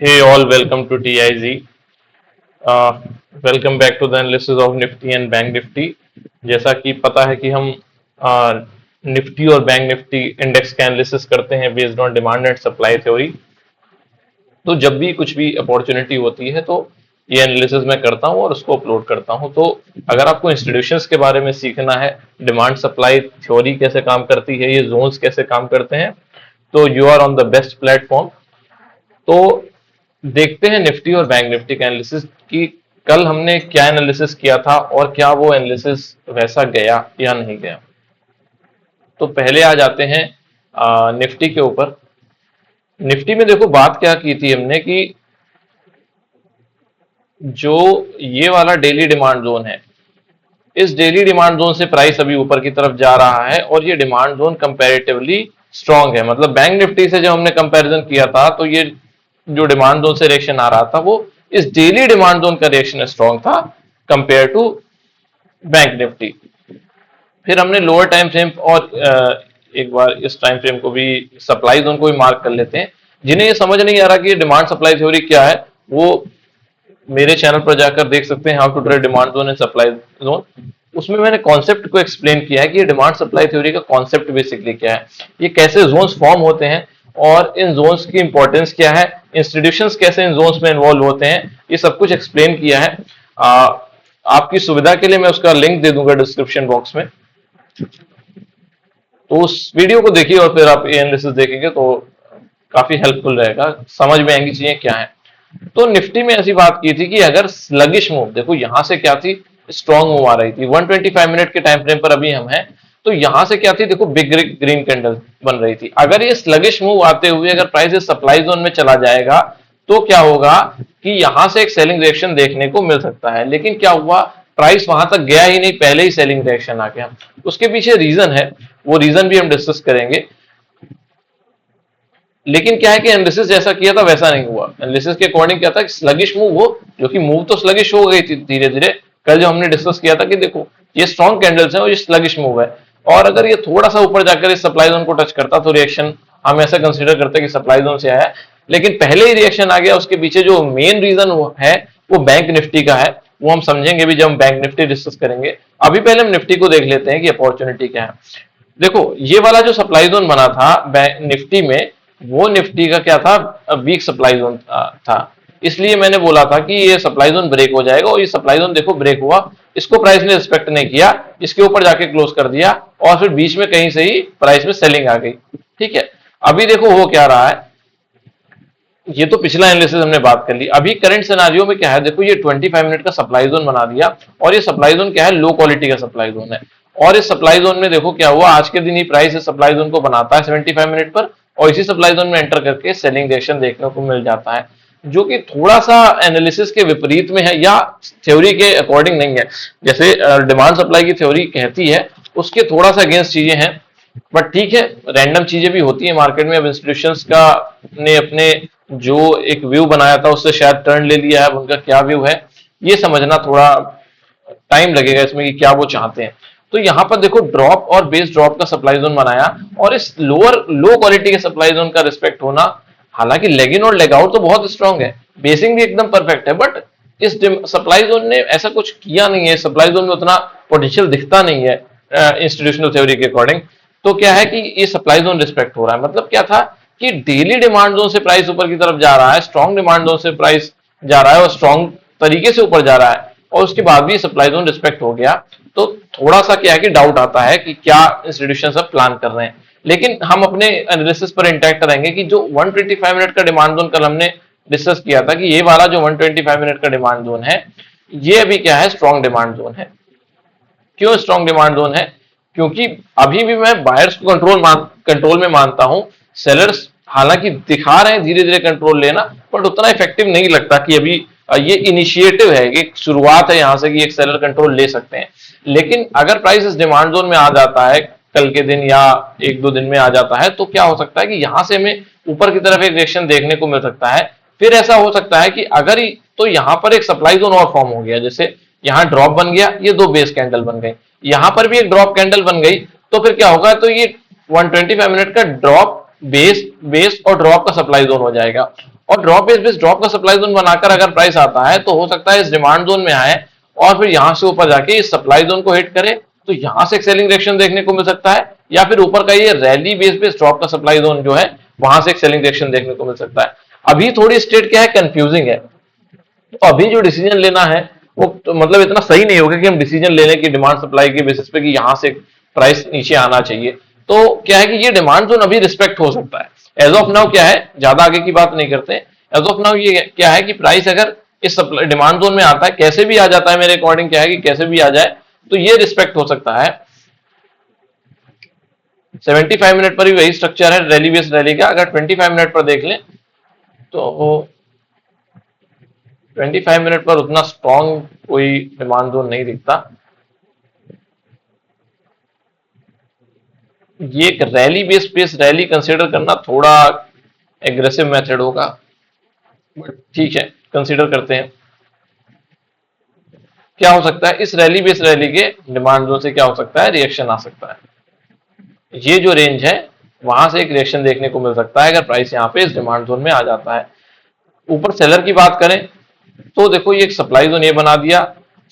Hey all, welcome to TIZ. Uh, Welcome back to the analysis of Nifty and Bank Nifty. जैसा कि पता है कि हम निफ्टी और बैंक निफ्टी इंडेक्स का एनालिसिस करते हैं based on demand and supply theory. तो जब भी कुछ भी अपॉर्चुनिटी होती है तो ये एनालिसिस मैं करता हूँ और उसको अपलोड करता हूँ। तो अगर आपको इंस्टीट्यूशंस के बारे में सीखना है, डिमांड सप्लाई थ्योरी कैसे काम करती है, ये जोन्स कैसे काम करते हैं, तो you are on the best platform. तो देखते हैं निफ्टी और बैंक निफ्टी का एनालिसिस कि कल हमने क्या एनालिसिस किया था और क्या वो एनालिसिस वैसा गया या नहीं गया। तो पहले आ जाते हैं निफ्टी के ऊपर। निफ्टी में देखो बात क्या की थी हमने कि जो ये वाला डेली डिमांड जोन है, इस डेली डिमांड जोन से प्राइस अभी ऊपर की तरफ जा रहा है और ये डिमांड जोन कंपैरेटिवली स्ट्रांग है। मतलब बैंक निफ्टी से जब हमने कंपैरिजन किया था तो ये जो डिमांड जोन से रिएक्शन आ रहा था वो इस डेली डिमांड जोन का रिएक्शन स्ट्रांग था कंपेयर टू बैंक निफ्टी। फिर हमने लोअर टाइम फ्रेम और एक बार इस टाइम फ्रेम को भी, सप्लाई जोन को भी मार्क कर लेते हैं। जिन्हें ये समझ नहीं आ रहा कि ये डिमांड सप्लाई थ्योरी क्या है, वो मेरे चैनल पर जाकर देख सकते हैं, how to trade demand zone and supply zone. उसमें मैंने कॉन्सेप्ट को एक्सप्लेन किया है कि ये डिमांड सप्लाई थ्योरी का कॉन्सेप्ट बेसिकली क्या है, ये कैसे जोन्स फॉर्म होते हैं और इन जोन्स की इंपॉर्टेंस क्या है, इंस्टीट्यूशंस कैसे इन जोन्स में इन्वॉल्व होते हैं, ये सब कुछ एक्सप्लेन किया है। आपकी सुविधा के लिए मैं उसका लिंक दे दूंगा डिस्क्रिप्शन बॉक्स में, तो उस वीडियो को देखिए और फिर आप एनालिसिस देखेंगे तो काफी हेल्पफुल रहेगा, समझ में आएंगी चीजें क्या है। तो निफ्टी में ऐसी बात की थी कि अगर स्लगिश मूव, देखो यहां से क्या थी, स्ट्रॉन्ग मूव आ रही थी 125 मिनट के टाइम फ्रेम पर अभी हम हैं। तो यहां से क्या थी, देखो बिग ग्रीन कैंडल बन रही थी। अगर ये स्लगिश मूव आते हुए अगर प्राइस इस सप्लाई जोन में चला जाएगा तो क्या होगा कि यहां से एक सेलिंग रिएक्शन देखने को मिल सकता है। लेकिन क्या हुआ, प्राइस वहां तक गया ही नहीं, पहले ही सेलिंग रिएक्शन आ गया। उसके पीछे रीजन है, वो रीजन भी हम डिस्कस करेंगे। लेकिन क्या है कि एनालिसिस जैसा किया था वैसा नहीं हुआ। एनालिसिस के अकॉर्डिंग क्या था कि स्लगिश मूव हो, जो कि मूव तो स्लगिश हो गई थी धीरे धीरे। कल जो हमने डिस्कस किया था कि देखो ये स्ट्रॉन्ग कैंडल्स हैं और ये स्लगिश मूव है, और अगर ये थोड़ा सा ऊपर जाकर इस सप्लाई जोन को टच करता तो रिएक्शन हम ऐसा कंसीडर करते कि सप्लाई जोन से आया। लेकिन पहले ही रिएक्शन आ गया। उसके पीछे जो मेन रीजन है वो बैंक निफ्टी का है, वो हम समझेंगे भी जब हम बैंक निफ्टी डिस्कस करेंगे। अभी पहले हम निफ्टी को देख लेते हैं कि अपॉर्चुनिटी क्या है। देखो ये वाला जो सप्लाई जोन बना था बैंक निफ्टी में, वो निफ्टी का क्या था, वीक सप्लाई जोन था। इसलिए मैंने बोला था कि ये सप्लाई जोन ब्रेक हो जाएगा, और ये सप्लाई जोन देखो ब्रेक हुआ, इसको प्राइस ने रिस्पेक्ट नहीं किया, इसके ऊपर जाके क्लोज कर दिया और फिर बीच में कहीं से ही प्राइस में सेलिंग आ गई। ठीक है, अभी देखो हो क्या रहा है। ये तो पिछला एनालिसिस हमने बात कर ली। अभी करंट सिनेरियो में क्या है, देखो ये 25 मिनट का सप्लाई जोन बना दिया, और ये सप्लाई जोन क्या है, लो क्वालिटी का सप्लाई जोन है। और इस सप्लाई जोन में देखो क्या हुआ, आज के दिन ही प्राइस इस सप्लाई जोन को बनाता है 75 मिनट पर, और इसी सप्लाई जोन में एंटर करके सेलिंग रिएक्शन देखने को मिल जाता है, जो कि थोड़ा सा एनालिसिस के विपरीत में है या थ्योरी के अकॉर्डिंग नहीं है। जैसे डिमांड सप्लाई की थ्योरी कहती है उसके थोड़ा सा अगेंस्ट चीजें हैं। बट ठीक है, रैंडम चीजें भी होती है मार्केट में। अब इंस्टीट्यूशंस का ने अपने जो एक व्यू बनाया था उससे शायद टर्न ले लिया है। अब उनका क्या व्यू है ये समझना थोड़ा टाइम लगेगा इसमें कि क्या वो चाहते हैं। तो यहां पर देखो ड्रॉप और बेस ड्रॉप का सप्लाई जोन बनाया, और इस लोअर लो क्वालिटी के सप्लाई जोन का रिस्पेक्ट होना। हालांकि लेग इन और लेग आउट तो बहुत स्ट्रांग है, बेसिंग भी एकदम परफेक्ट है, बट इस सप्लाई जोन ने ऐसा कुछ किया नहीं है। सप्लाई जोन में उतना पोटेंशियल दिखता नहीं है इंस्टीट्यूशनल थ्योरी के अकॉर्डिंग। तो क्या है कि ये सप्लाई जोन रिस्पेक्ट हो रहा है। मतलब क्या था कि डेली डिमांड जोन से प्राइस ऊपर की तरफ जा रहा है, स्ट्रॉन्ग डिमांड जोन से प्राइस जा रहा है और स्ट्रॉन्ग तरीके से ऊपर जा रहा है, और उसके बाद भी सप्लाई जोन रिस्पेक्ट हो गया। तो थोड़ा सा क्या है कि डाउट आता है कि क्या इंस्टीट्यूशन सब प्लान कर रहे हैं। लेकिन हम अपने एनालिसिस पर इंटैक्ट रहेंगे कि जो 125 मिनट का डिमांड जोन कल हमने डिस्कस किया था कि ये वाला जो 125 मिनट का डिमांड जोन है, ये अभी क्या है, स्ट्रॉन्ग डिमांड जोन है। क्यों स्ट्रॉन्ग डिमांड जोन है? क्योंकि अभी भी मैं बायर्स को कंट्रोल में मानता हूं। सेलर्स हालांकि दिखा रहे हैं धीरे धीरे कंट्रोल लेना, बट उतना इफेक्टिव नहीं लगता कि अभी ये इनिशिएटिव है, एक शुरुआत है यहां से कि एक सेलर कंट्रोल ले सकते हैं। लेकिन अगर प्राइस इस डिमांड जोन में आ जाता है कल के दिन या एक दो दिन में आ जाता है, तो क्या हो सकता है कि यहां से हमें ऊपर की तरफ एक रिएक्शन देखने को मिल सकता है। फिर ऐसा हो सकता है कि अगर तो यहां पर एक सप्लाई जोन और फॉर्म हो गया, जैसे यहां ड्रॉप बन गया, ये दो बेस कैंडल बन गई, यहां पर भी एक ड्रॉप कैंडल बन गई। तो फिर क्या होगा, तो ये 125 मिनट का ड्रॉप बेस बेस और ड्रॉप का सप्लाई जोन हो जाएगा। और ड्रॉप का सप्लाई जोन बनाकर अगर प्राइस आता है तो हो सकता है इस डिमांड जोन में आए और फिर यहां से ऊपर जाके इस सप्लाई जोन को हिट करे, तो यहां से एक सेलिंग रिएक्शन देखने को मिल सकता है, या फिर ऊपर का ये रैली बेस ड्रॉप का सप्लाई जोन जो है वहां से एक सेलिंग रिएक्शन देखने को मिल सकता है। अभी थोड़ी स्टेट क्या है, कंफ्यूजिंग है। तो अभी जो डिसीजन लेना है वो तो मतलब इतना सही नहीं होगा कि हम डिसीजन ले लें कि डिमांड सप्लाई के बेसिस पे कि यहां से प्राइस नीचे आना चाहिए। तो क्या है कि ये डिमांड जोन अभी रिस्पेक्ट हो सकता है। एज ऑफ नाउ क्या है, ज्यादा आगे की बात नहीं करते, एज ऑफ नाउ ये क्या है कि प्राइस अगर इस डिमांड जोन में आता है, कैसे भी आ जाता है, मेरे अकॉर्डिंग क्या है कि कैसे भी आ जाए तो ये रिस्पेक्ट हो सकता है। 75 मिनट पर भी वही स्ट्रक्चर है रैली बेस्ड रैली का। अगर 25 मिनट पर देख लें तो 25 मिनट पर उतना स्ट्रॉन्ग कोई डिमांड जोन नहीं दिखता। ये एक रैली बेस्ड रैली कंसीडर करना थोड़ा एग्रेसिव मेथड होगा, बट ठीक है कंसीडर करते हैं। क्या हो सकता है, इस रैली बेस्ड रैली के डिमांड जोन से क्या हो सकता है, रिएक्शन आ सकता है। ये जो रेंज है वहां से एक रिएक्शन देखने को मिल सकता है अगर प्राइस यहाँ पे इस डिमांड जोन में आ जाता है। ऊपर सेलर की बात करें तो देखो ये एक सप्लाई जोन ये बना दिया।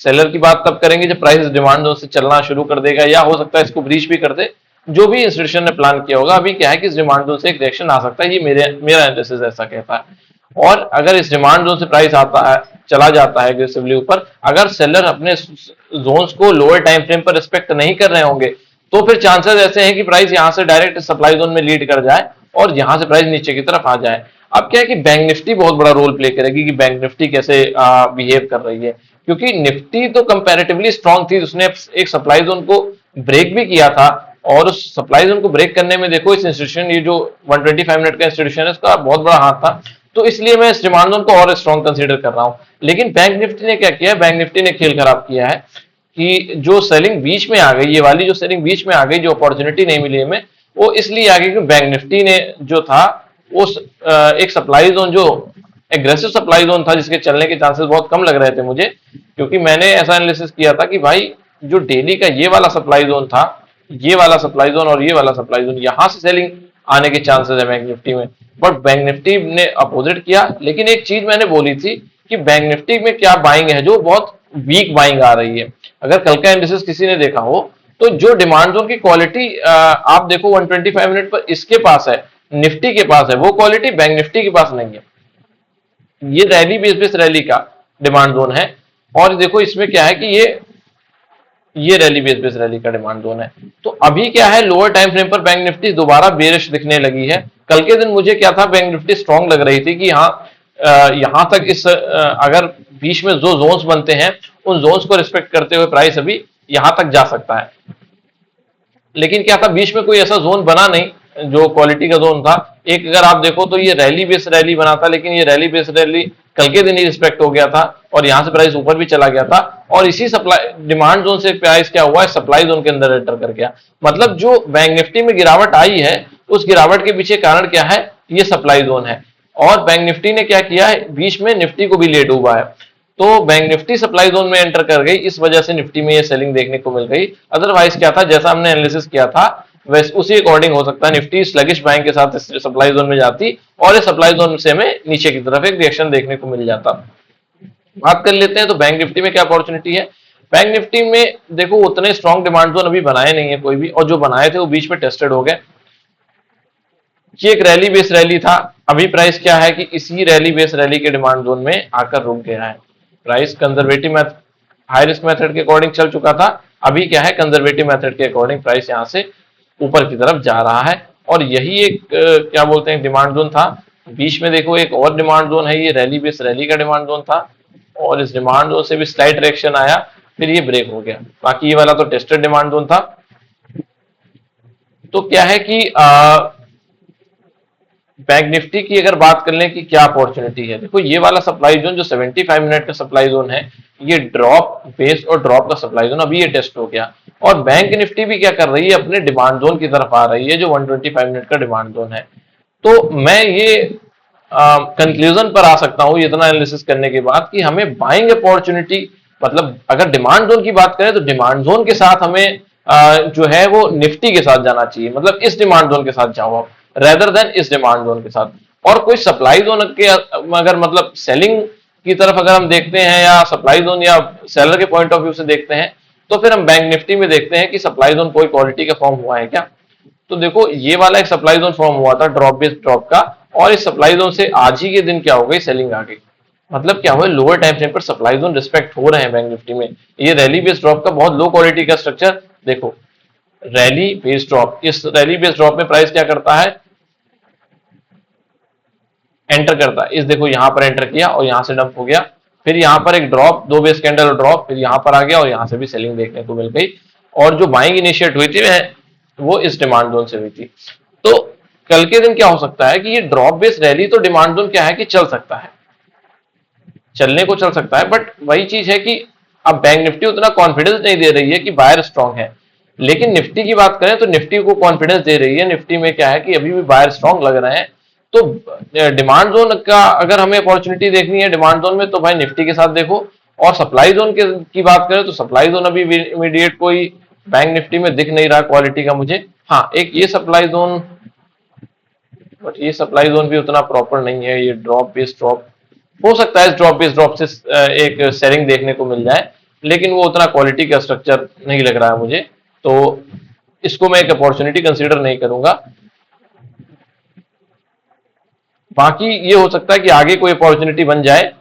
सेलर की बात तब करेंगे जब प्राइस डिमांड जोन से चलना शुरू कर देगा, या हो सकता है इसको ब्रीच भी कर दे, जो भी इंस्टीट्यूशन ने प्लान किया होगा। अभी क्या है कि इस डिमांड जोन से एक रिएक्शन आ सकता है, ये मेरा एनालिसिस ऐसा कहता है। और अगर इस डिमांड जोन से प्राइस आता है, चला जाता है एग्रेसिवली ऊपर, अगर सेलर अपने जोन्स को लोअर टाइम फ्रेम पर रिस्पेक्ट नहीं कर रहे होंगे तो फिर चांसेस ऐसे हैं कि प्राइस यहां से डायरेक्ट सप्लाई जोन में लीड कर जाए और यहां से प्राइस नीचे की तरफ आ जाए। अब क्या है कि बैंक निफ्टी बहुत बड़ा रोल प्ले करेगी कि बैंक निफ्टी कैसे बिहेव कर रही है, क्योंकि निफ्टी तो कंपैरेटिवली स्ट्रांग थी, उसने एक सप्लाई जोन को ब्रेक भी किया था। और उस सप्लाई जोन को ब्रेक करने में देखो इस इंस्टीट्यूशन, ये जो 125 मिनट का इंस्टीट्यूशन है उसका बहुत बड़ा हाथ था, तो इसलिए मैं इस डिमांड जोन को और स्ट्रांग कंसीडर कर रहा हूं। लेकिन बैंक निफ्टी ने क्या किया, बैंक निफ्टी ने खेल खराब किया है कि जो सेलिंग बीच में आ गई, ये वाली जो सेलिंग बीच में आ गई, जो अपॉर्चुनिटी नहीं मिली हमें, वो इसलिए आ गई कि बैंक निफ्टी ने जो था उस एक सप्लाई जोन जो एग्रेसिव सप्लाई जोन था जिसके चलने के चांसेस बहुत कम लग रहे थे मुझे, क्योंकि मैंने ऐसा एनालिसिस किया था कि भाई जो डेली का ये वाला सप्लाई जोन था, ये वाला सप्लाई जोन और ये वाला सप्लाई जोन, यहां से सेलिंग आने के चांसेस है बैंक निफ्टी में, बट बैंक निफ्टी ने अपोजिट किया। लेकिन एक चीज मैंने बोली थी कि बैंक निफ्टी में क्या बाइंग है, जो बहुत वीक बाइंग आ रही है। अगर कल का एनालिसिस किसी ने देखा हो तो जो डिमांड जोन की क्वालिटी आप देखो 125 मिनट पर इसके पास है, निफ्टी के पास है, वो क्वालिटी बैंक निफ्टी के पास नहीं है। ये रैली बेस रैली का डिमांड जोन है, और देखो इसमें क्या है कि ये रैली बेस रैली का डिमांड जोन है। तो अभी क्या है, लोअर टाइम फ्रेम पर बैंक निफ्टी दोबारा बेरिश दिखने लगी है। कल के दिन मुझे क्या था, बैंक निफ्टी स्ट्रांग लग रही थी कि हाँ यहां तक इस अगर बीच में जो जोन्स बनते हैं उन जोन्स को रिस्पेक्ट करते हुए प्राइस अभी यहां तक जा सकता है। लेकिन क्या था, बीच में कोई ऐसा जोन बना नहीं जो क्वालिटी का जोन था। एक अगर आप देखो तो ये रैली बेस्ड रैली बना था, लेकिन ये रैली बेस्ड रैली कल के दिन ही रिस्पेक्ट हो गया था और यहां से प्राइस ऊपर भी चला गया था, और इसी सप्लाई डिमांड जोन से प्राइस क्या हुआ है, सप्लाई जोन के अंदर एंटर कर गया। मतलब जो बैंक निफ्टी में गिरावट आई है उस गिरावट के पीछे कारण क्या है, ये सप्लाई जोन है। और बैंक निफ्टी ने क्या किया है, बीच में निफ्टी को भी ले डूबा है, तो बैंक निफ्टी सप्लाई जोन में एंटर कर गई, इस वजह से निफ्टी में ये सेलिंग देखने को मिल गई। अदरवाइज क्या था, जैसा हमने एनालिसिस किया था वैसे उसी अकॉर्डिंग हो सकता है निफ्टी स्लगिश बाइंग के साथ सप्लाई जोन में जाती और इस सप्लाई जोन से हमें नीचे की तरफ एक रिएक्शन देखने को मिल जाता। बात कर लेते हैं तो बैंक निफ्टी में क्या अपॉर्चुनिटी है। बैंक निफ्टी में देखो उतने स्ट्रॉन्ग डिमांड जोन अभी बनाए नहीं है कोई भी, और जो बनाए थे वो बीच में टेस्टेड हो गए। ये एक रैली बेस रैली था, अभी प्राइस क्या है कि इसी रैली बेस रैली के डिमांड जोन में आकर रुक गया है। Price conservative method, high risk method के अकॉर्डिंग चल चुका था, अभी क्या है कंजर्वेटिव मेथड के अकॉर्डिंग प्राइस यहां से ऊपर की तरफ जा रहा है। और यही एक क्या बोलते हैं डिमांड जोन था। बीच में देखो एक और डिमांड जोन है, ये रैली बेस रैली का डिमांड जोन था, और इस डिमांड जोन से भी स्लाइट रिएक्शन आया, फिर ये ब्रेक हो गया। बाकी ये वाला तो टेस्टेड डिमांड जोन था। तो क्या है कि बैंक निफ्टी की अगर बात कर लें कि क्या अपॉर्चुनिटी है, देखो ये वाला सप्लाई जोन जो 75 मिनट का सप्लाई जोन है, ये ड्रॉप बेस और ड्रॉप का सप्लाई जोन अभी ये टेस्ट हो गया, और बैंक निफ्टी भी क्या कर रही है, अपने डिमांड जोन की तरफ आ रही है जो 125 मिनट का डिमांड जोन है। तो मैं ये कंक्लूजन पर आ सकता हूं इतना एनालिसिस करने के बाद कि हमें बाइंग अपॉर्चुनिटी, मतलब अगर डिमांड जोन की बात करें तो डिमांड जोन के साथ हमें जो है वो निफ्टी के साथ जाना चाहिए, मतलब इस डिमांड जोन के साथ जाओ आप रेदर देन इस डिमांड जोन के साथ। और कोई सप्लाई जोन के अगर मतलब सेलिंग की तरफ अगर हम देखते हैं या सप्लाई जोन या सेलर के पॉइंट ऑफ व्यू से देखते हैं, तो फिर हम बैंक निफ्टी में देखते हैं कि सप्लाई जोन कोई क्वालिटी का फॉर्म हुआ है क्या। तो देखो ये वाला एक सप्लाई जोन फॉर्म हुआ था ड्रॉप बेस्ड ड्रॉप का, और इस सप्लाई जोन से आज ही के दिन क्या हो गई, सेलिंग आ गई। मतलब क्या हुआ, लोअर टाइम फ्रेम पर सप्लाई जोन रिस्पेक्ट हो रहे हैं बैंक निफ्टी में। ये रैली बेस्ड ड्रॉप का बहुत लो क्वालिटी का स्ट्रक्चर देखो, रैली बेस्ड ड्रॉप, इस रैली बेस्ड ड्रॉप में प्राइस क्या करता है, एंटर करता है। इस देखो यहां पर एंटर किया और यहां से डंप हो गया, फिर यहां पर एक ड्रॉप, दो बेस कैंडल ड्रॉप, फिर यहां पर आ गया और यहां से भी सेलिंग देखने को मिल गई। और जो बाइंग इनिशिएट हुई थी वो इस डिमांड जोन से हुई थी। तो कल के दिन क्या हो सकता है कि ये ड्रॉप बेस्ड रैली, तो डिमांड जोन क्या है कि चल सकता है, चलने को चल सकता है, बट वही चीज है कि अब बैंक निफ्टी उतना कॉन्फिडेंस नहीं दे रही है कि बायर स्ट्रांग है। लेकिन निफ्टी की बात करें तो निफ्टी को कॉन्फिडेंस दे रही है, निफ्टी में क्या है कि अभी भी बायर स्ट्रांग लग रहे हैं। तो डिमांड जोन का अगर हमें अपॉर्चुनिटी देखनी है डिमांड जोन में, तो भाई निफ्टी के साथ देखो। और सप्लाई जोन की बात करें तो सप्लाई जोन अभी इमीडिएट कोई बैंक निफ्टी में दिख नहीं रहा क्वालिटी का मुझे। हाँ, एक ये सप्लाई जोन, बट ये सप्लाई जोन भी उतना प्रॉपर नहीं है। ये ड्रॉप बेस्ड ड्रॉप हो सकता है, इस ड्रॉप बेस्ड ड्रॉप से एक सेलिंग देखने को मिल जाए, लेकिन वो उतना क्वालिटी का स्ट्रक्चर नहीं लग रहा है मुझे, तो इसको मैं एक अपॉर्चुनिटी कंसीडर नहीं करूंगा। बाकी ये हो सकता है कि आगे कोई अपॉर्चुनिटी बन जाए,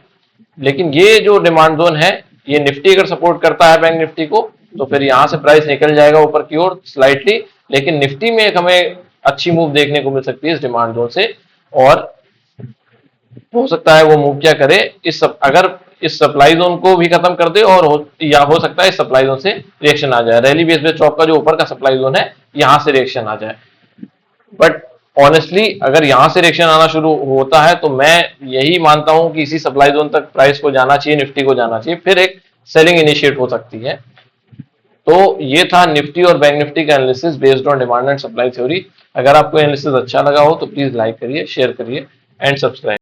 लेकिन ये जो डिमांड जोन है, ये निफ्टी अगर सपोर्ट करता है बैंक निफ्टी को, तो फिर यहां से प्राइस निकल जाएगा ऊपर की ओर स्लाइटली। लेकिन निफ्टी में एक हमें अच्छी मूव देखने को मिल सकती है इस डिमांड जोन से, और हो सकता है वो मूव क्या करे, अगर इस सप्लाई जोन को भी खत्म कर दे, और या हो सकता है इस सप्लाई जोन से रिएक्शन आ जाए, रैली बेस ड्रॉप का जो ऊपर का सप्लाई जोन है यहां से रिएक्शन आ जाए। बट ऑनेस्टली अगर यहां से रिएक्शन आना शुरू होता है, तो मैं यही मानता हूं कि इसी सप्लाई जोन तक प्राइस को जाना चाहिए, निफ्टी को जाना चाहिए, फिर एक सेलिंग इनिशिएट हो सकती है। तो ये था निफ्टी और बैंक निफ्टी का analysis based on demand and supply theory. अगर आपको एनालिसिस अच्छा लगा हो तो प्लीज लाइक करिए, शेयर करिए एंड सब्सक्राइब।